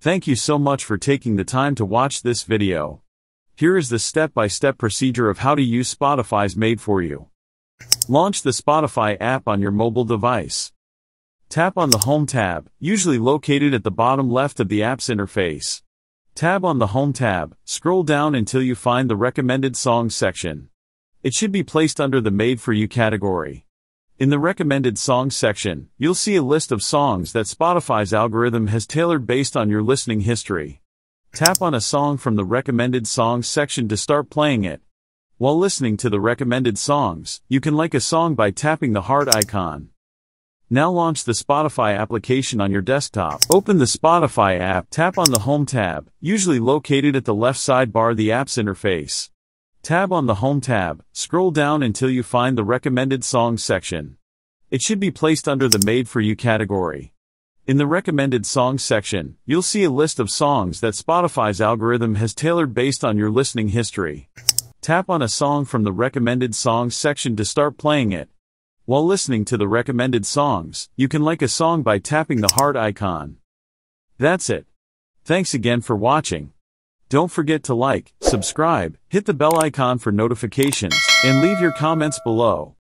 Thank you so much for taking the time to watch this video. Here is the step-by-step procedure of how to use Spotify's made for you. Launch the Spotify app on your mobile device. Tap on the Home tab, usually located at the bottom left of the app's interface. Tap on the Home tab, scroll down until you find the Recommended Songs section. It should be placed under the Made for You category. In the Recommended Songs section, you'll see a list of songs that Spotify's algorithm has tailored based on your listening history. Tap on a song from the Recommended Songs section to start playing it. While listening to the recommended songs, you can like a song by tapping the heart icon. Now launch the Spotify application on your desktop. Open the Spotify app, tap on the Home tab, usually located at the left sidebar of the app's interface. Tap on the Home tab, scroll down until you find the Recommended Songs section. It should be placed under the Made for You category. In the Recommended Songs section, you'll see a list of songs that Spotify's algorithm has tailored based on your listening history. Tap on a song from the Recommended Songs section to start playing it. While listening to the recommended songs, you can like a song by tapping the heart icon. That's it. Thanks again for watching. Don't forget to like, subscribe, hit the bell icon for notifications, and leave your comments below.